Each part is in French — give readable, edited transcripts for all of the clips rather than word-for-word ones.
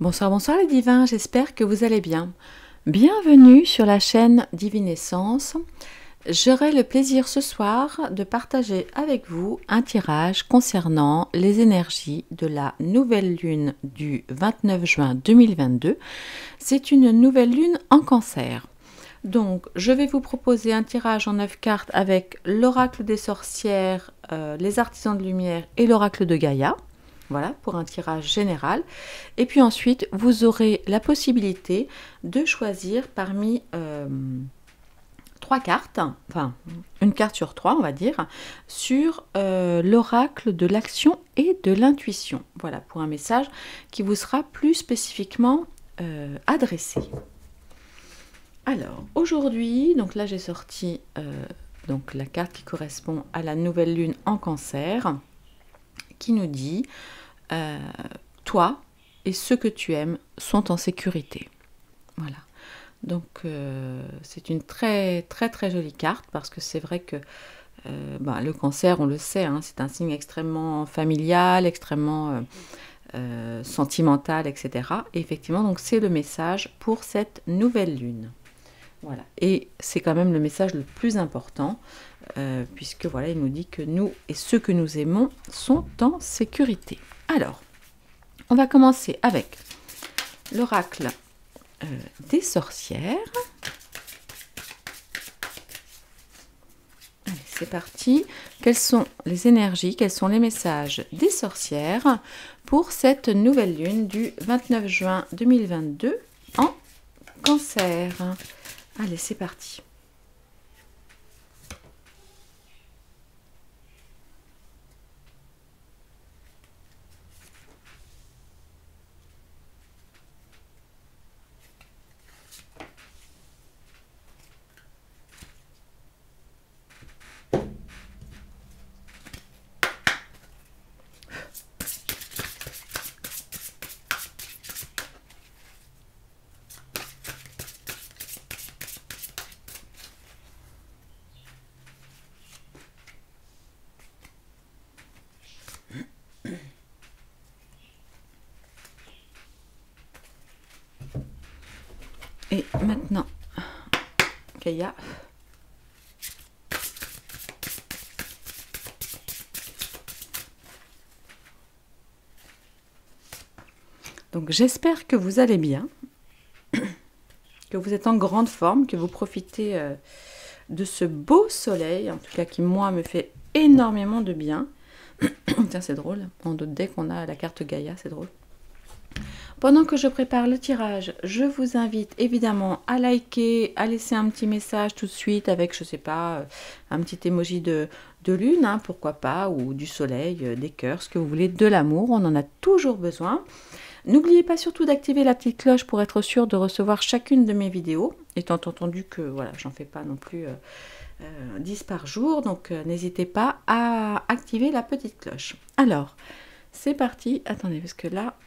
Bonsoir, bonsoir les divins, j'espère que vous allez bien. Bienvenue sur la chaîne Divinescence. J'aurai le plaisir ce soir de partager avec vous un tirage concernant les énergies de la nouvelle lune du 29 juin 2022. C'est une nouvelle lune en Cancer. Donc, je vais vous proposer un tirage en 9 cartes avec l'oracle des sorcières, les artisans de lumière et l'oracle de Gaïa. Voilà, pour un tirage général. Et puis ensuite, vous aurez la possibilité de choisir parmi 3 cartes, enfin une carte sur 3, on va dire, sur l'oracle de l'action et de l'intuition. Voilà, pour un message qui vous sera plus spécifiquement adressé. Alors, aujourd'hui, donc là j'ai sorti donc la carte qui correspond à la nouvelle lune en Cancer, qui nous dit toi et ceux que tu aimes sont en sécurité. Voilà. Donc c'est une très jolie carte parce que c'est vrai que le Cancer, on le sait, hein, c'est un signe extrêmement familial, extrêmement sentimental, etc. Et effectivement, donc c'est le message pour cette nouvelle lune. Voilà. Et c'est quand même le message le plus important puisque voilà, il nous dit que nous et ceux que nous aimons sont en sécurité. Alors, on va commencer avec l'oracle des sorcières. Allez, c'est parti. Quelles sont les énergies, quels sont les messages des sorcières pour cette nouvelle lune du 29 juin 2022 en Cancer? Allez, c'est parti. Et maintenant, Gaïa. Donc j'espère que vous allez bien, que vous êtes en grande forme, que vous profitez de ce beau soleil, en tout cas qui moi me fait énormément de bien. Tiens, c'est drôle, on doute dès qu'on a la carte Gaïa, c'est drôle. Pendant que je prépare le tirage, je vous invite évidemment à liker, à laisser un petit message tout de suite avec, je sais pas, un petit emoji de lune, hein, pourquoi pas, ou du soleil, des cœurs, ce que vous voulez, de l'amour, on en a toujours besoin. N'oubliez pas surtout d'activer la petite cloche pour être sûr de recevoir chacune de mes vidéos, étant entendu que voilà, j'en fais pas non plus 10 par jour, donc n'hésitez pas à activer la petite cloche. Alors, c'est parti. Attendez, parce que là,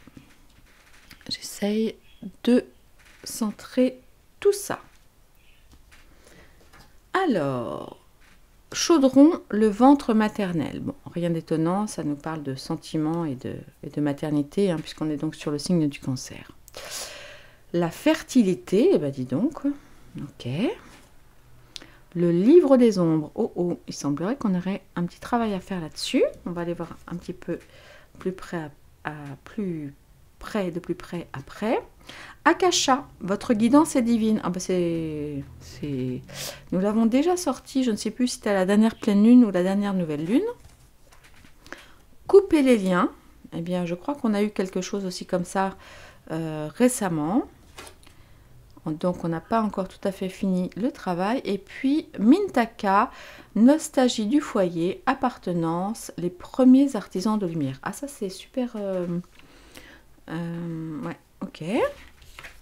j'essaye de centrer tout ça. Alors, chaudron, le ventre maternel. Bon, rien d'étonnant, ça nous parle de sentiments et de maternité, hein, puisqu'on est donc sur le signe du Cancer. La fertilité, eh ben dis donc, ok. Le livre des ombres, oh, il semblerait qu'on aurait un petit travail à faire là-dessus. On va aller voir un petit peu plus près de plus près après. Akasha, votre guidance est divine. Ah bah nous l'avons déjà sorti, je ne sais plus si c'était à la dernière pleine lune ou la dernière nouvelle lune. Couper les liens. Eh bien, je crois qu'on a eu quelque chose aussi comme ça récemment. Donc, on n'a pas encore tout à fait fini le travail. Et puis, Mintaka, nostalgie du foyer, appartenance, les premiers artisans de lumière. Ah, ça, c'est super... ouais, ok.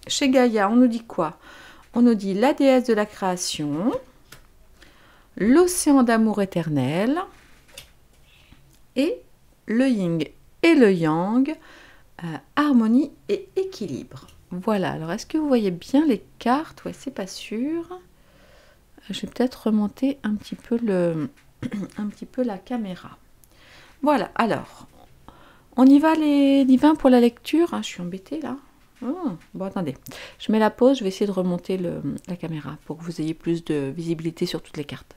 Chez Gaïa, on nous dit quoi? On nous dit la déesse de la création, l'océan d'amour éternel et le yin et le yang, harmonie et équilibre. Voilà, alors est-ce que vous voyez bien les cartes? Ouais, c'est pas sûr. Je vais peut-être remonter un petit peu la caméra. Voilà, alors, on y va les divins pour la lecture. Ah, je suis embêtée là. Oh, bon, attendez. Je mets la pause, je vais essayer de remonter la caméra pour que vous ayez plus de visibilité sur toutes les cartes.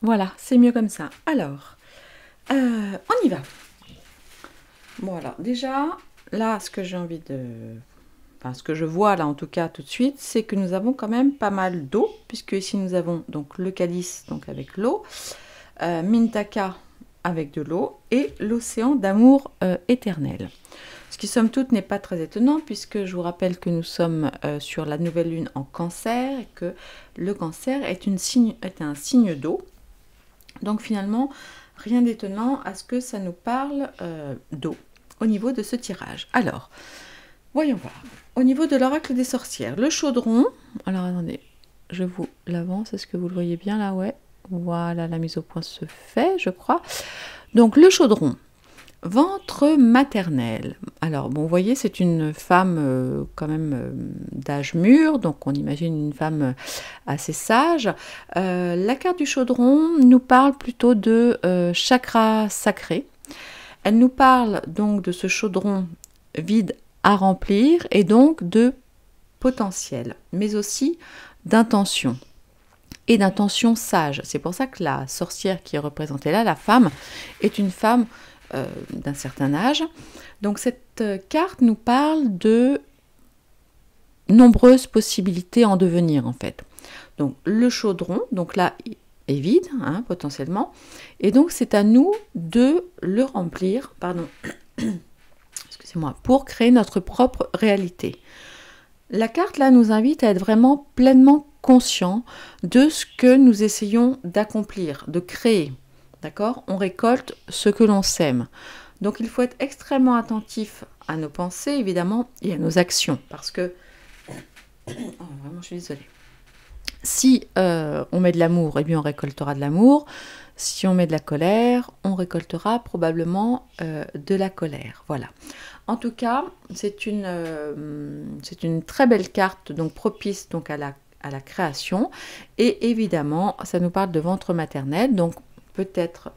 Voilà, c'est mieux comme ça. Alors, on y va. Bon, alors, déjà, là, ce que j'ai envie de... Enfin, ce que je vois, là, en tout cas, tout de suite, c'est que nous avons quand même pas mal d'eau, puisque ici, nous avons donc le calice, donc avec l'eau, Mintaka avec de l'eau, et l'océan d'amour éternel. Ce qui, somme toute, n'est pas très étonnant, puisque je vous rappelle que nous sommes sur la nouvelle lune en cancer, et que le cancer est un signe d'eau. Donc finalement, rien d'étonnant à ce que ça nous parle d'eau au niveau de ce tirage. Alors, voyons voir. Au niveau de l'oracle des sorcières, le chaudron. Alors attendez, je vous l'avance, est-ce que vous le voyez bien là? Ouais, voilà, la mise au point se fait, je crois. Donc le chaudron, ventre maternel. Alors bon, vous voyez, c'est une femme quand même d'âge mûr, donc on imagine une femme assez sage. La carte du chaudron nous parle plutôt de chakra sacré. Elle nous parle donc de ce chaudron vide à remplir et donc de potentiel, mais aussi d'intention et d'intention sage. C'est pour ça que la sorcière qui est représentée là, la femme, est une femme d'un certain âge. Donc cette carte nous parle de nombreuses possibilités en devenir en fait. Donc le chaudron, donc là est vide potentiellement, et donc c'est à nous de le remplir, pardon, excusez-moi, pour créer notre propre réalité. La carte là nous invite à être vraiment pleinement conscient de ce que nous essayons d'accomplir, de créer. D'accord? On récolte ce que l'on sème. Donc il faut être extrêmement attentif à nos pensées, évidemment, et à nos actions. Parce que... Oh, vraiment, je suis désolée. Si on met de l'amour, eh bien on récoltera de l'amour. Si on met de la colère, on récoltera probablement de la colère. Voilà. En tout cas, c'est une très belle carte, donc propice donc, à la création. Et évidemment, ça nous parle de ventre maternel. Donc peut-être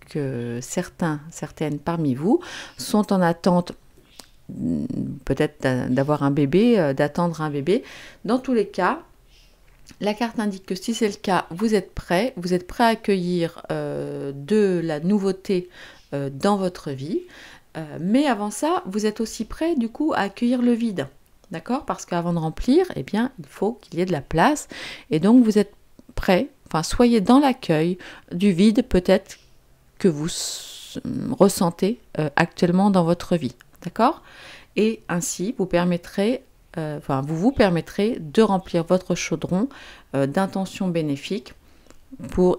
que certaines parmi vous sont en attente peut-être d'avoir un bébé, d'attendre un bébé. Dans tous les cas, la carte indique que si c'est le cas, vous êtes prêt à accueillir de la nouveauté dans votre vie. Mais avant ça, vous êtes aussi prêt du coup à accueillir le vide. D'accord? Parce qu'avant de remplir, eh bien, il faut qu'il y ait de la place. Et donc, vous êtes prêt, enfin, soyez dans l'accueil du vide peut-être que vous ressentez actuellement dans votre vie. D'accord? Et ainsi, vous permettrez vous permettrez de remplir votre chaudron d'intentions bénéfiques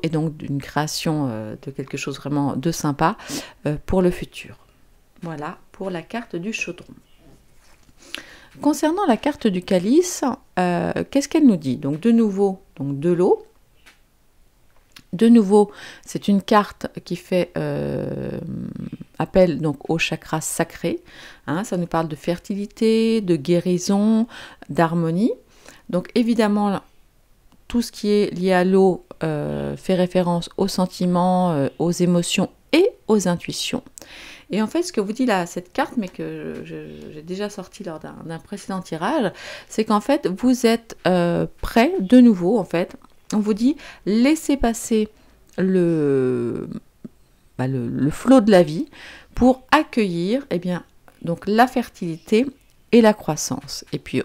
et donc d'une création de quelque chose vraiment de sympa pour le futur. Voilà pour la carte du chaudron. Concernant la carte du calice, qu'est-ce qu'elle nous dit? Donc de nouveau, donc de l'eau. De nouveau, c'est une carte qui fait appel donc au chakra sacré. Ça nous parle de fertilité, de guérison, d'harmonie. Donc évidemment, tout ce qui est lié à l'eau fait référence aux sentiments, aux émotions et aux intuitions. Et en fait, ce que vous dit là, cette carte, mais que j'ai déjà sorti lors d'un précédent tirage, c'est qu'en fait, vous êtes prêt de nouveau, en fait. On vous dit, laissez passer le flot de la vie pour accueillir donc la fertilité et la croissance. Et puis,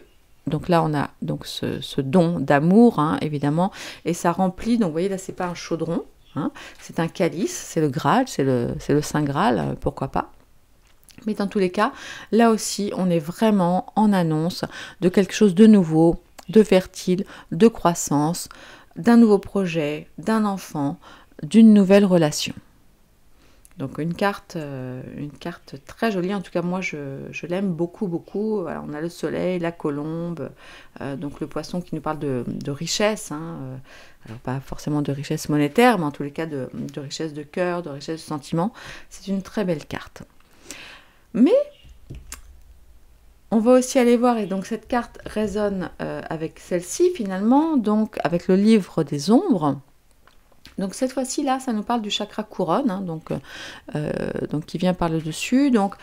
donc là, on a donc ce don d'amour, évidemment, et ça remplit, donc vous voyez, là, c'est pas un chaudron, c'est un calice, c'est le Graal, c'est le Saint Graal, pourquoi pas. Mais dans tous les cas, là aussi, on est vraiment en annonce de quelque chose de nouveau, de fertile, de croissance, d'un nouveau projet, d'un enfant, d'une nouvelle relation. Donc une carte très jolie, en tout cas moi je l'aime beaucoup, beaucoup. Voilà, on a le soleil, la colombe, donc le poisson qui nous parle de richesse, alors pas forcément de richesse monétaire, mais en tous les cas de richesse de cœur, de richesse de sentiment. C'est une très belle carte. Mais on va aussi aller voir, et donc cette carte résonne avec celle-ci finalement, donc avec le livre des ombres. Donc cette fois-ci, là, ça nous parle du chakra couronne, hein, donc qui vient par le dessus. Donc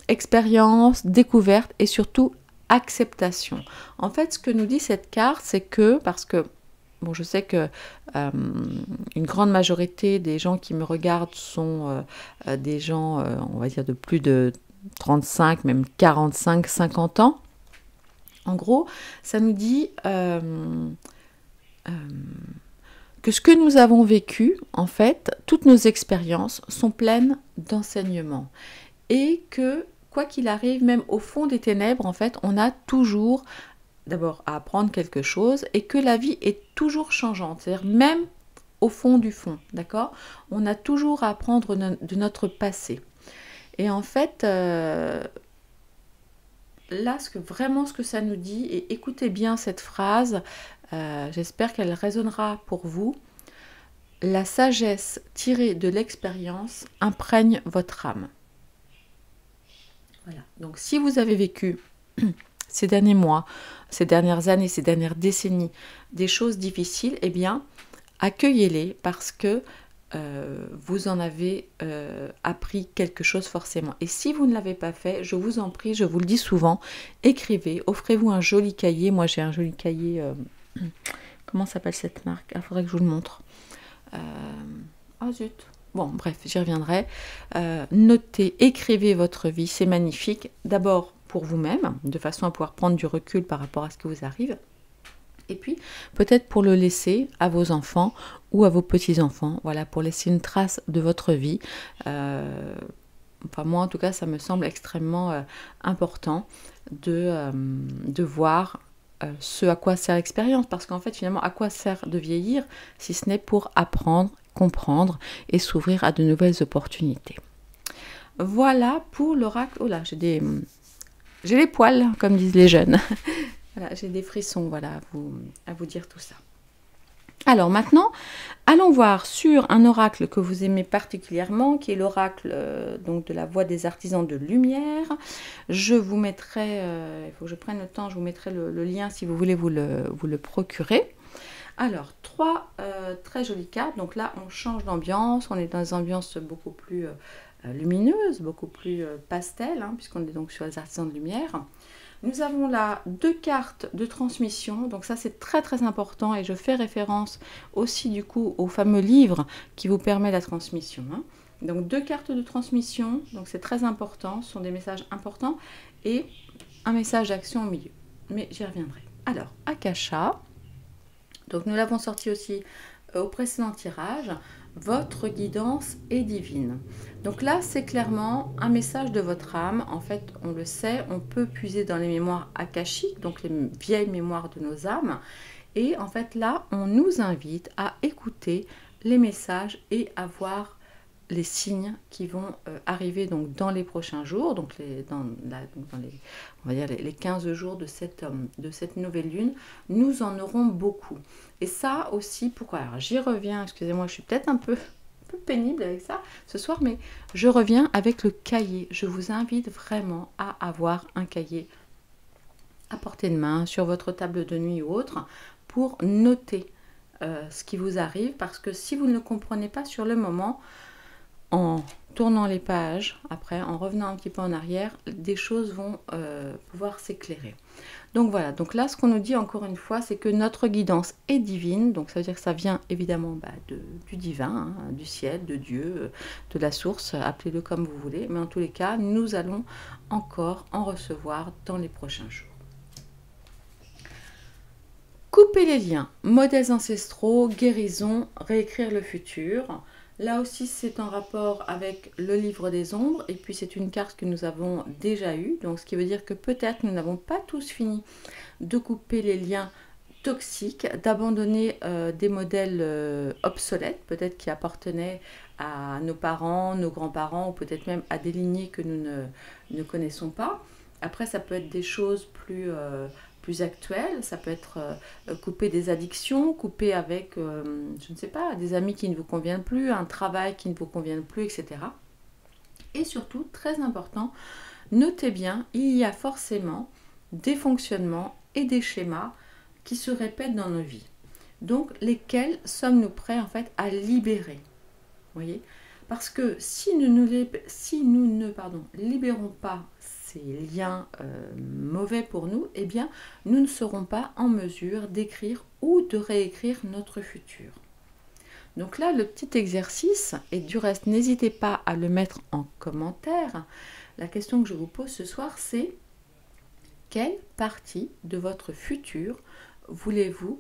expérience, découverte et surtout acceptation. En fait, ce que nous dit cette carte, c'est que, parce que, bon, je sais que une grande majorité des gens qui me regardent sont des gens, on va dire, de plus de 35, même 45, 50 ans. En gros, ça nous dit que ce que nous avons vécu, en fait, toutes nos expériences sont pleines d'enseignements. Et que, quoi qu'il arrive, même au fond des ténèbres, en fait, on a toujours, d'abord, à apprendre quelque chose, et que la vie est toujours changeante. C'est-à-dire, même au fond du fond, d'accord? On a toujours à apprendre de notre passé. Et en fait, là, vraiment ce que ça nous dit, et écoutez bien cette phrase, j'espère qu'elle résonnera pour vous. La sagesse tirée de l'expérience imprègne votre âme. Voilà. Donc si vous avez vécu ces derniers mois, ces dernières années, ces dernières décennies, des choses difficiles, eh bien, accueillez-les parce que vous en avez appris quelque chose forcément. Et si vous ne l'avez pas fait, je vous en prie, je vous le dis souvent, écrivez, offrez-vous un joli cahier. Moi, j'ai un joli cahier. Comment s'appelle cette marque? Il faudrait que je vous le montre. Ah zut. Bon, bref, j'y reviendrai. Notez, écrivez votre vie, c'est magnifique. D'abord pour vous-même, de façon à pouvoir prendre du recul par rapport à ce qui vous arrive. Et puis, peut-être pour le laisser à vos enfants ou à vos petits-enfants, voilà, pour laisser une trace de votre vie. Enfin, moi, en tout cas, ça me semble extrêmement important de voir ce à quoi sert l'expérience. Parce qu'en fait, finalement, à quoi sert de vieillir si ce n'est pour apprendre, comprendre et s'ouvrir à de nouvelles opportunités. Voilà pour l'oracle. Oh là, j'ai les poils, comme disent les jeunes. Voilà, j'ai des frissons, voilà, à vous dire tout ça. Alors maintenant, allons voir sur un oracle que vous aimez particulièrement, qui est l'oracle donc de la voix des artisans de lumière. Je vous mettrai, il faut que je prenne le temps, je vous mettrai le lien si vous voulez vous le procurer. Alors, trois très jolies cartes. Donc là, on change d'ambiance, on est dans des ambiances beaucoup plus lumineuses, beaucoup plus pastel, hein, puisqu'on est donc sur les artisans de lumière. Nous avons là 2 cartes de transmission, donc ça c'est très très important et je fais référence aussi du coup au fameux livre qui vous permet la transmission. Hein. Donc 2 cartes de transmission, donc c'est très important, ce sont des messages importants et un message d'action au milieu, mais j'y reviendrai. Alors, Akasha, donc nous l'avons sorti aussi au précédent tirage. Votre guidance est divine. Donc là, c'est clairement un message de votre âme. En fait, on le sait, on peut puiser dans les mémoires akashiques, donc les vieilles mémoires de nos âmes. Et en fait, là, on nous invite à écouter les messages et à voir les signes qui vont arriver donc dans les prochains jours, donc dans les, on va dire les 15 jours de cette nouvelle lune, nous en aurons beaucoup. Et ça aussi, pourquoi? Alors j'y reviens, excusez-moi, je suis peut-être un peu pénible avec ça ce soir, mais je reviens avec le cahier. Je vous invite vraiment à avoir un cahier à portée de main, sur votre table de nuit ou autre, pour noter ce qui vous arrive, parce que si vous ne le comprenez pas sur le moment, en tournant les pages, après, en revenant un petit peu en arrière, des choses vont pouvoir s'éclairer. Donc voilà, donc là, ce qu'on nous dit encore une fois, c'est que notre guidance est divine, donc ça veut dire que ça vient évidemment du divin, hein, du ciel, de Dieu, de la source, appelez-le comme vous voulez, mais en tous les cas, nous allons encore en recevoir dans les prochains jours. Couper les liens, modèles ancestraux, guérison, réécrire le futur. Là aussi, c'est en rapport avec le livre des ombres, et puis c'est une carte que nous avons déjà eue, donc ce qui veut dire que peut-être nous n'avons pas tous fini de couper les liens toxiques, d'abandonner des modèles obsolètes, peut-être qui appartenaient à nos parents, nos grands-parents, ou peut-être même à des lignées que nous ne connaissons pas. Après, ça peut être des choses plus actuelles, ça peut être couper des addictions, couper avec, je ne sais pas, des amis qui ne vous conviennent plus, un travail qui ne vous convient plus, etc. Et surtout, très important, notez bien, il y a forcément des fonctionnements et des schémas qui se répètent dans nos vies. Donc, lesquels sommes-nous prêts en fait à libérer? Vous voyez? Parce que si nous ne libérons pas ces liens mauvais pour nous, eh bien, nous ne serons pas en mesure d'écrire ou de réécrire notre futur. Donc là, le petit exercice, et du reste, n'hésitez pas à le mettre en commentaire. La question que je vous pose ce soir, c'est quelle partie de votre futur voulez-vous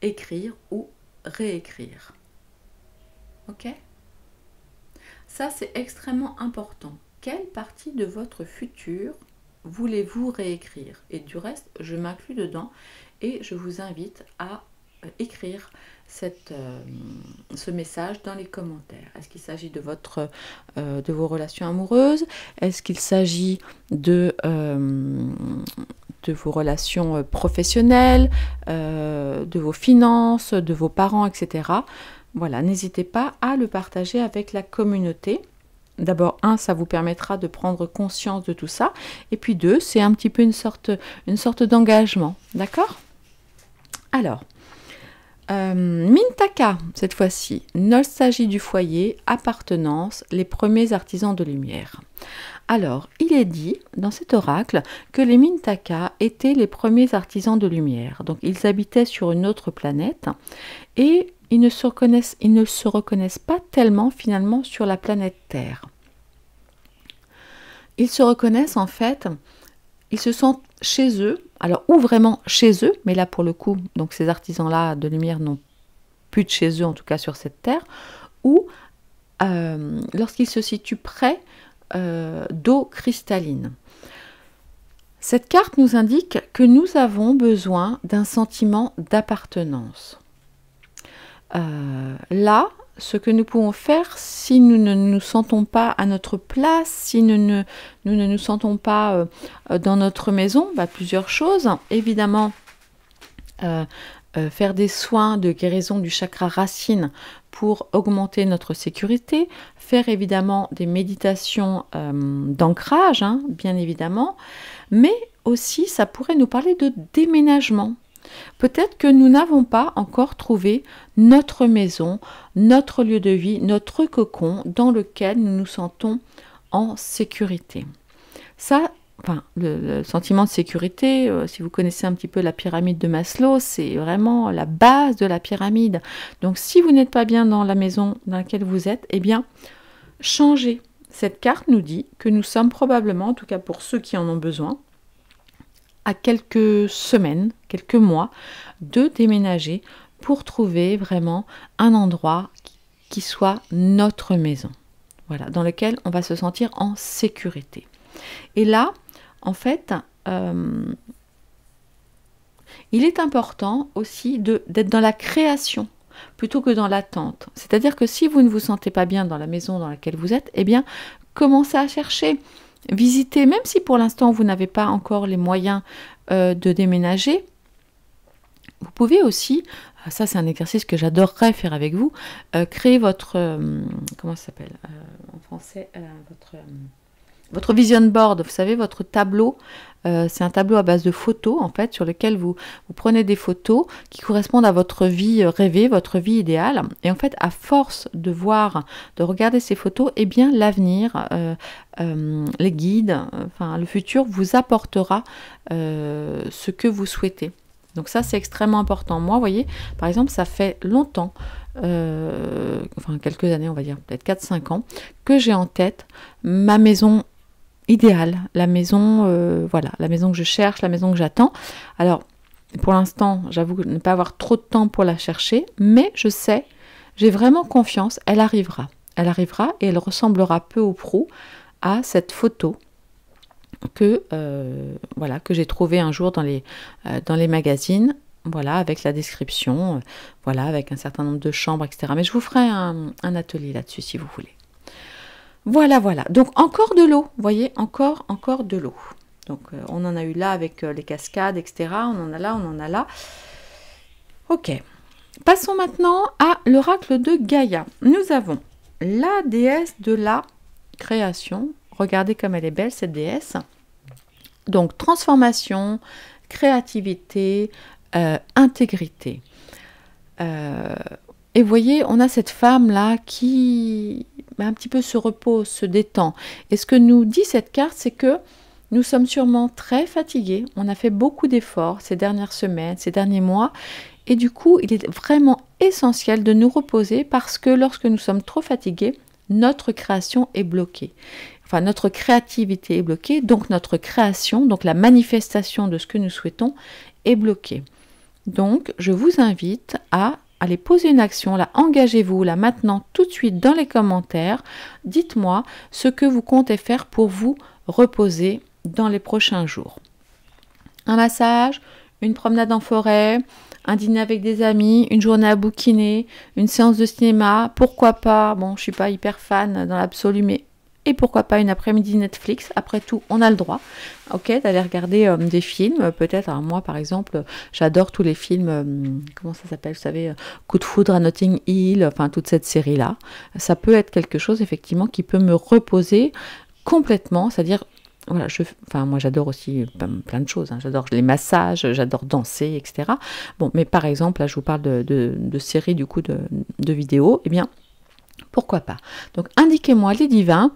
écrire ou réécrire? Ok? Ça, c'est extrêmement important. Quelle partie de votre futur voulez-vous réécrire? Et du reste, je m'inclus dedans et je vous invite à écrire ce message dans les commentaires. Est-ce qu'il s'agit de vos relations amoureuses? Est-ce qu'il s'agit de vos relations professionnelles, de vos finances, de vos parents, etc. Voilà, n'hésitez pas à le partager avec la communauté. D'abord, un, ça vous permettra de prendre conscience de tout ça. Et puis deux, c'est un petit peu une sorte d'engagement. D'accord? Alors, Mintaka, cette fois-ci, nostalgie du foyer, appartenance, les premiers artisans de lumière. Alors, il est dit dans cet oracle que les Mintaka étaient les premiers artisans de lumière. Donc, ils habitaient sur une autre planète et ils ne se reconnaissent pas tellement finalement sur la planète Terre. Ils se reconnaissent en fait, ils se sentent chez eux, alors ou vraiment chez eux, mais là pour le coup, donc ces artisans-là de lumière n'ont plus de chez eux, en tout cas sur cette terre, ou lorsqu'ils se situent près d'eau cristalline. Cette carte nous indique que nous avons besoin d'un sentiment d'appartenance. Là, ce que nous pouvons faire si nous ne nous sentons pas à notre place, si nous ne nous sentons pas dans notre maison, plusieurs choses. Évidemment, faire des soins de guérison du chakra racine pour augmenter notre sécurité, faire évidemment des méditations d'ancrage, bien évidemment, mais aussi ça pourrait nous parler de déménagement. Peut-être que nous n'avons pas encore trouvé notre maison, notre lieu de vie, notre cocon dans lequel nous nous sentons en sécurité. Ça, le sentiment de sécurité, si vous connaissez un petit peu la pyramide de Maslow, c'est vraiment la base de la pyramide. Donc si vous n'êtes pas bien dans la maison dans laquelle vous êtes, eh bien, changez. Cette carte nous dit que nous sommes probablement, en tout cas pour ceux qui en ont besoin, à quelques semaines, quelques mois, de déménager pour trouver vraiment un endroit qui soit notre maison. Voilà, dans lequel on va se sentir en sécurité. Et là, en fait, il est important aussi d'être dans la création plutôt que dans l'attente. C'est-à-dire que si vous ne vous sentez pas bien dans la maison dans laquelle vous êtes, eh bien, commencez à chercher. Visiter, même si pour l'instant vous n'avez pas encore les moyens de déménager, vous pouvez aussi, ça c'est un exercice que j'adorerais faire avec vous, créer votre, comment ça s'appelle en français, votre vision board, vous savez, votre tableau. C'est un tableau à base de photos, en fait, sur lequel vous prenez des photos qui correspondent à votre vie rêvée, votre vie idéale. Et en fait, à force de regarder ces photos, eh bien, l'avenir, les guides, le futur vous apportera ce que vous souhaitez. Donc ça, c'est extrêmement important. Moi, vous voyez, par exemple, ça fait longtemps, quelques années, on va dire, peut-être 4-5 ans, que j'ai en tête ma maison idéale, la maison, la maison que je cherche, la maison que j'attends. Alors, pour l'instant, j'avoue ne pas avoir trop de temps pour la chercher, mais je sais, j'ai vraiment confiance, elle arrivera. Elle arrivera et elle ressemblera peu ou prou à cette photo que j'ai trouvée un jour dans les magazines, avec la description, avec un certain nombre de chambres, etc. Mais je vous ferai un atelier là-dessus si vous voulez. Voilà. Donc encore de l'eau, vous voyez, encore de l'eau. Donc on en a eu là avec les cascades, etc. On en a là. Ok. Passons maintenant à l'oracle de Gaïa. Nous avons la déesse de la création. Regardez comme elle est belle, cette déesse. Donc transformation, créativité, intégrité. Et vous voyez, on a cette femme-là qui un petit peu se repose, se détend. Et ce que nous dit cette carte, c'est que nous sommes sûrement très fatigués. On a fait beaucoup d'efforts ces dernières semaines, ces derniers mois. Et du coup, il est vraiment essentiel de nous reposer parce que lorsque nous sommes trop fatigués, notre création est bloquée. Enfin, notre créativité est bloquée, donc notre création, donc la manifestation de ce que nous souhaitons est bloquée. Donc, je vous invite à aller poser une action, là, engagez-vous, là, maintenant, tout de suite, dans les commentaires. Dites-moi ce que vous comptez faire pour vous reposer dans les prochains jours. Un massage, une promenade en forêt, un dîner avec des amis, une journée à bouquiner, une séance de cinéma, pourquoi pas, bon, je suis pas hyper fan dans l'absolu, mais et pourquoi pas une après-midi Netflix, après tout, on a le droit, ok, d'aller regarder des films, peut-être, alors moi par exemple, j'adore tous les films, comment ça s'appelle, vous savez, Coup de foudre à Notting Hill, enfin toute cette série-là, ça peut être quelque chose effectivement qui peut me reposer complètement, c'est-à-dire, voilà, moi j'adore aussi plein de choses, hein. J'adore les massages, j'adore danser, etc. Bon, mais par exemple, là je vous parle de séries du coup de vidéos, eh bien, pourquoi pas. Donc indiquez-moi les divins,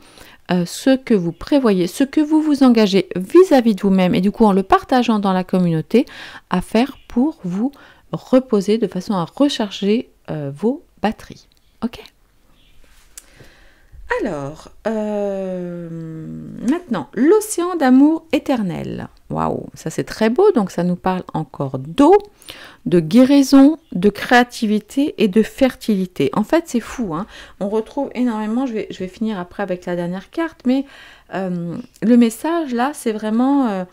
ce que vous prévoyez, ce que vous vous engagez vis-à-vis de vous-même et du coup en le partageant dans la communauté à faire pour vous reposer de façon à recharger vos batteries. Ok ? Alors, maintenant, l'océan d'amour éternel. Waouh, ça c'est très beau, donc ça nous parle encore d'eau, de guérison, de créativité et de fertilité. En fait, c'est fou, hein. On retrouve énormément, je vais finir après avec la dernière carte, mais le message là, c'est vraiment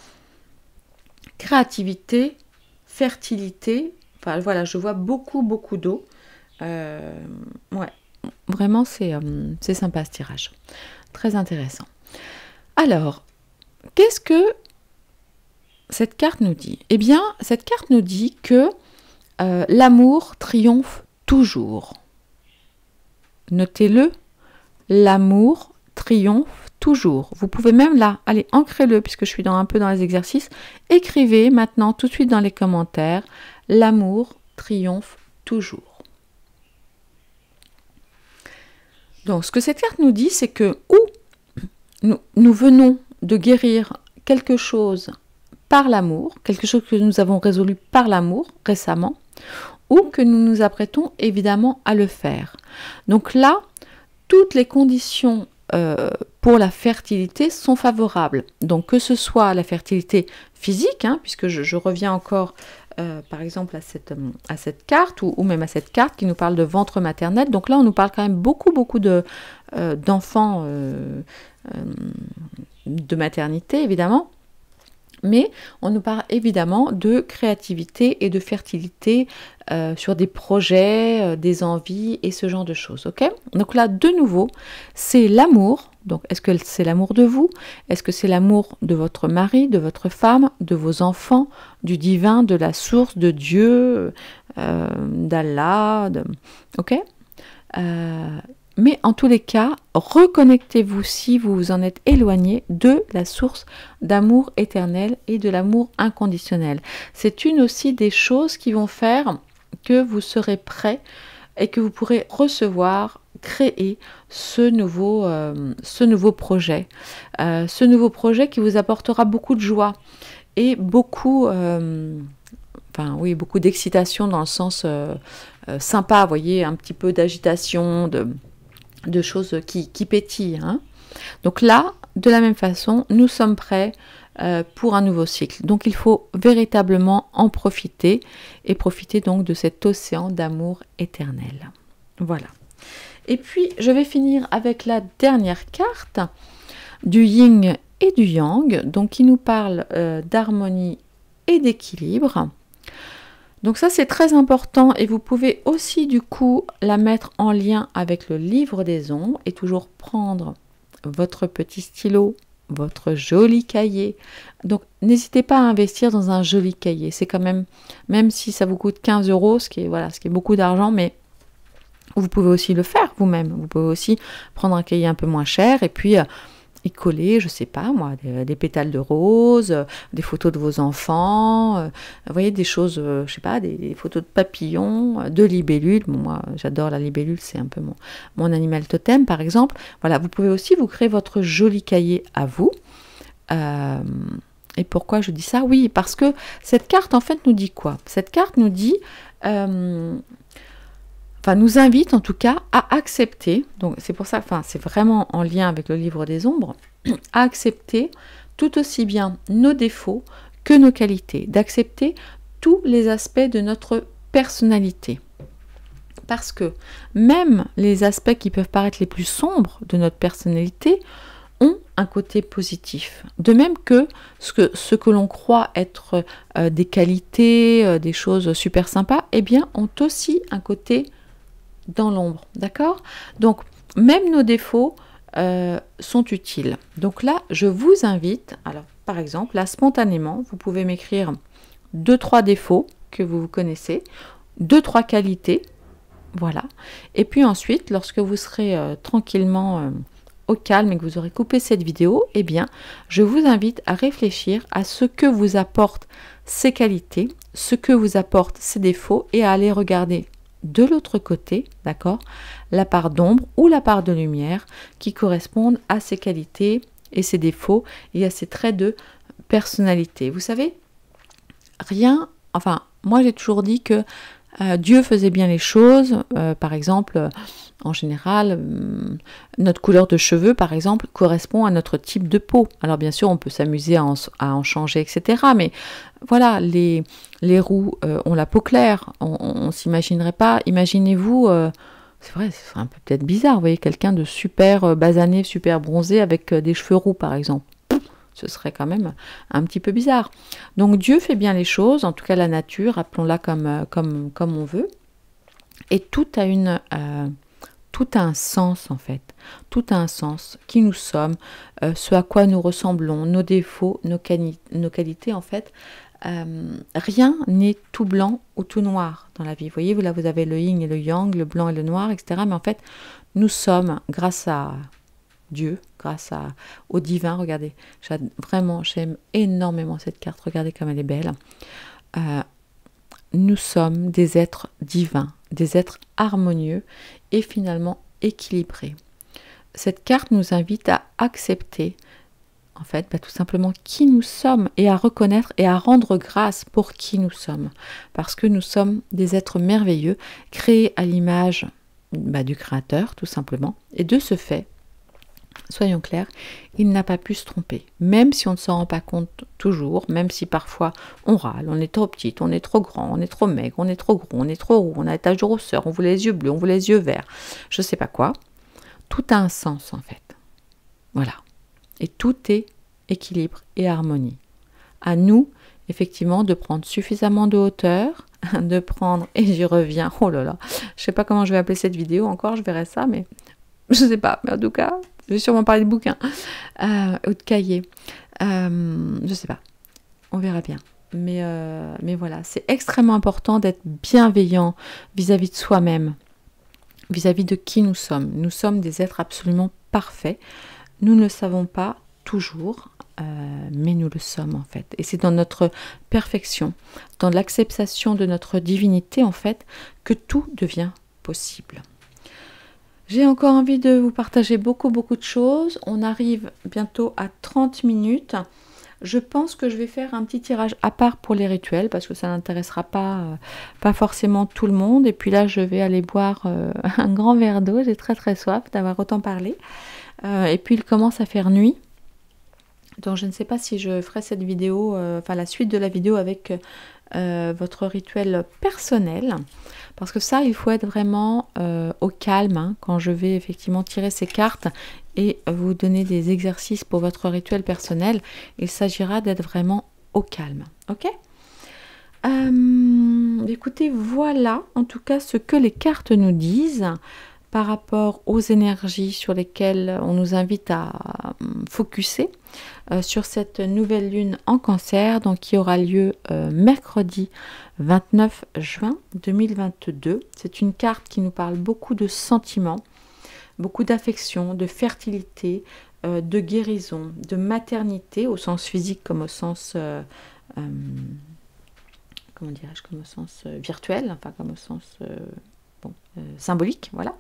créativité, fertilité. Enfin voilà, je vois beaucoup d'eau. Ouais. Vraiment, c'est sympa ce tirage. Très intéressant. Alors, qu'est-ce que cette carte nous dit? Eh bien, cette carte nous dit que l'amour triomphe toujours. Notez-le, l'amour triomphe toujours. Vous pouvez même là, allez, ancrez-le, puisque je suis un peu dans les exercices. Écrivez maintenant, tout de suite dans les commentaires, l'amour triomphe toujours. Donc, ce que cette carte nous dit, c'est que nous venons de guérir quelque chose par l'amour, quelque chose que nous avons résolu par l'amour récemment, ou que nous nous apprêtons évidemment à le faire. Donc là, toutes les conditions pour la fertilité sont favorables. Donc que ce soit la fertilité physique, hein, puisque je reviens encore par exemple à cette carte ou même à cette carte qui nous parle de ventre maternel. Donc là, on nous parle quand même beaucoup d'enfants de maternité, évidemment. Mais on nous parle évidemment de créativité et de fertilité sur des projets, des envies et ce genre de choses. Ok ? Donc là, de nouveau, c'est l'amour. Donc, est-ce que c'est l'amour de vous? Est-ce que c'est l'amour de votre mari, de votre femme, de vos enfants, du divin, de la source, de Dieu, d'Allah, ok? Mais en tous les cas, reconnectez-vous si vous vous en êtes éloigné de la source d'amour éternel et de l'amour inconditionnel. C'est une aussi des choses qui vont faire que vous serez prêt et que vous pourrez recevoir, créer ce nouveau projet. Ce nouveau projet qui vous apportera beaucoup de joie et beaucoup d'excitation dans le sens sympa, vous voyez, un petit peu d'agitation, de choses qui pétillent. Hein. Donc là, de la même façon, nous sommes prêts pour un nouveau cycle. Donc il faut véritablement en profiter et profiter donc de cet océan d'amour éternel. Voilà. Et puis, je vais finir avec la dernière carte du yin et du yang, donc qui nous parle d'harmonie et d'équilibre. Donc ça, c'est très important et vous pouvez aussi du coup la mettre en lien avec le livre des ombres et toujours prendre votre petit stylo, votre joli cahier. Donc n'hésitez pas à investir dans un joli cahier. C'est quand même si ça vous coûte 15 €, ce qui est beaucoup d'argent, mais vous pouvez aussi le faire vous-même. Vous pouvez aussi prendre un cahier un peu moins cher et puis y coller, je sais pas moi, des pétales de rose, des photos de vos enfants, vous voyez, des choses, je sais pas, des photos de papillons, de libellules. Bon, moi, j'adore la libellule, c'est un peu mon animal totem, par exemple. Voilà, vous pouvez aussi vous créer votre joli cahier à vous. Et pourquoi je dis ça? Oui, parce que cette carte, en fait, nous dit quoi? Cette carte nous dit... enfin, nous invite en tout cas à accepter, donc c'est pour ça, enfin c'est vraiment en lien avec le livre des ombres, à accepter tout aussi bien nos défauts que nos qualités, d'accepter tous les aspects de notre personnalité. Parce que même les aspects qui peuvent paraître les plus sombres de notre personnalité ont un côté positif. De même que ce que l'on croit être des qualités, des choses super sympas, eh bien ont aussi un côté dans l'ombre, d'accord? Donc, même nos défauts sont utiles. Donc là, je vous invite, alors par exemple, là, spontanément, vous pouvez m'écrire 2-3 défauts que vous connaissez, 2-3 qualités, voilà. Et puis ensuite, lorsque vous serez tranquillement au calme et que vous aurez coupé cette vidéo, eh bien, je vous invite à réfléchir à ce que vous apportent ces qualités, ce que vous apportent ces défauts et à aller regarder de l'autre côté, d'accord, la part d'ombre ou la part de lumière qui correspondent à ces qualités et ces défauts et à ces traits de personnalité. Vous savez, rien, enfin, moi j'ai toujours dit que Dieu faisait bien les choses, par exemple, en général, notre couleur de cheveux, par exemple, correspond à notre type de peau. Alors bien sûr, on peut s'amuser à en changer, etc. Mais voilà, les roux ont la peau claire, on ne s'imaginerait pas. Imaginez-vous, c'est vrai, ce serait un peu peut-être bizarre, vous voyez, quelqu'un de super basané, super bronzé, avec des cheveux roux, par exemple. Ce serait quand même un petit peu bizarre. Donc Dieu fait bien les choses, en tout cas la nature, appelons-la comme on veut. Et tout a un sens en fait. Tout a un sens. Qui nous sommes, ce à quoi nous ressemblons, nos défauts, nos qualités en fait. Rien n'est tout blanc ou tout noir dans la vie. Vous voyez, là vous avez le yin et le yang, le blanc et le noir, etc. Mais en fait, nous sommes, grâce à Dieu, grâce au divin, regardez, vraiment j'aime énormément cette carte, regardez comme elle est belle. Nous sommes des êtres divins, des êtres harmonieux et finalement équilibrés. Cette carte nous invite à accepter en fait tout simplement qui nous sommes et à reconnaître et à rendre grâce pour qui nous sommes, parce que nous sommes des êtres merveilleux, créés à l'image du Créateur tout simplement, et de ce fait, soyons clairs, il n'a pas pu se tromper, même si on ne s'en rend pas compte toujours, même si parfois on râle, on est trop petit, on est trop grand, on est trop maigre, on est trop gros, on est trop roux, on a des taches de rousseur, on voulait les yeux bleus, on voulait les yeux verts, je sais pas quoi. Tout a un sens en fait. Voilà. Et tout est équilibre et harmonie. À nous, effectivement, de prendre suffisamment de hauteur, de prendre, et j'y reviens, oh là là, je sais pas comment je vais appeler cette vidéo encore, je verrai ça, mais je sais pas, mais en tout cas, je vais sûrement parler de bouquins ou de cahiers. Je sais pas. On verra bien. Mais voilà, c'est extrêmement important d'être bienveillant vis-à-vis de soi-même, vis-à-vis de qui nous sommes. Nous sommes des êtres absolument parfaits. Nous ne le savons pas toujours, mais nous le sommes en fait. Et c'est dans notre perfection, dans l'acceptation de notre divinité en fait, que tout devient possible. J'ai encore envie de vous partager beaucoup de choses. On arrive bientôt à 30 minutes. Je pense que je vais faire un petit tirage à part pour les rituels parce que ça n'intéressera pas forcément tout le monde. Et puis là, je vais aller boire un grand verre d'eau. J'ai très soif d'avoir autant parlé. Et puis il commence à faire nuit. Donc je ne sais pas si je ferai cette vidéo, enfin la suite de la vidéo avec votre rituel personnel. Parce que ça, il faut être vraiment au calme hein, quand je vais effectivement tirer ces cartes et vous donner des exercices pour votre rituel personnel. Il s'agira d'être vraiment au calme. Ok ? Écoutez, voilà en tout cas ce que les cartes nous disent par rapport aux énergies sur lesquelles on nous invite à focuser sur cette nouvelle lune en Cancer, donc qui aura lieu mercredi 29 juin 2022. C'est une carte qui nous parle beaucoup de sentiments, beaucoup d'affection, de fertilité, de guérison, de maternité au sens physique comme au sens comment dirais-je, comme au sens virtuel, enfin comme au sens symbolique, voilà.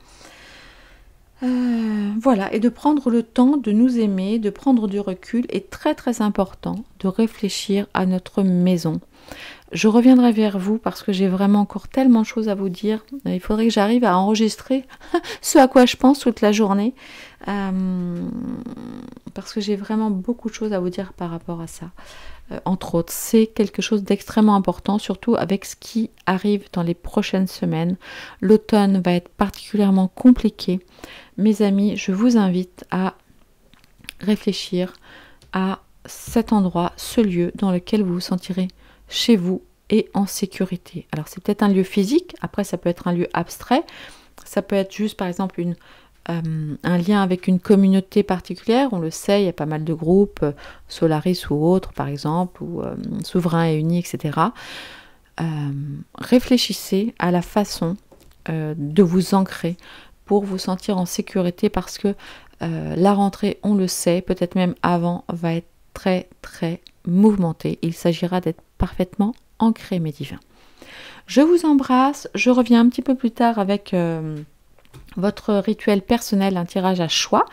Voilà, et de prendre le temps de nous aimer, de prendre du recul, est très très important de réfléchir à notre maison. Je reviendrai vers vous parce que j'ai vraiment encore tellement de choses à vous dire. Il faudrait que j'arrive à enregistrer ce à quoi je pense toute la journée. Parce que j'ai vraiment beaucoup de choses à vous dire par rapport à ça. Entre autres, c'est quelque chose d'extrêmement important, surtout avec ce qui arrive dans les prochaines semaines. L'automne va être particulièrement compliqué. Mes amis, je vous invite à réfléchir à cet endroit, ce lieu dans lequel vous vous sentirez chez vous et en sécurité. Alors c'est peut-être un lieu physique, après ça peut être un lieu abstrait, ça peut être juste par exemple un lien avec une communauté particulière, on le sait, il y a pas mal de groupes, Solaris ou autres par exemple, ou Souverain et Unis, etc. Réfléchissez à la façon de vous ancrer pour vous sentir en sécurité parce que la rentrée, on le sait, peut-être même avant, va être très très mouvementée. Il s'agira d'être parfaitement ancré, mes divins. Je vous embrasse, je reviens un petit peu plus tard avec votre rituel personnel, un tirage à choix.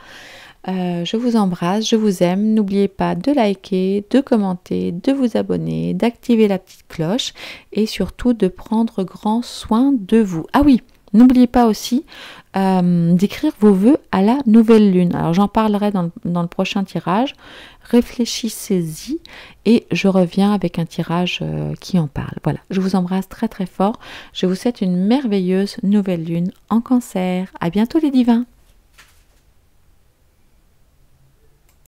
Je vous embrasse, je vous aime. N'oubliez pas de liker, de commenter, de vous abonner, d'activer la petite cloche et surtout de prendre grand soin de vous. Ah oui, n'oubliez pas aussi d'écrire vos vœux à la nouvelle lune. Alors j'en parlerai dans le prochain tirage. Réfléchissez-y et je reviens avec un tirage qui en parle. Voilà, je vous embrasse très très fort. Je vous souhaite une merveilleuse nouvelle lune en Cancer. À bientôt les divins.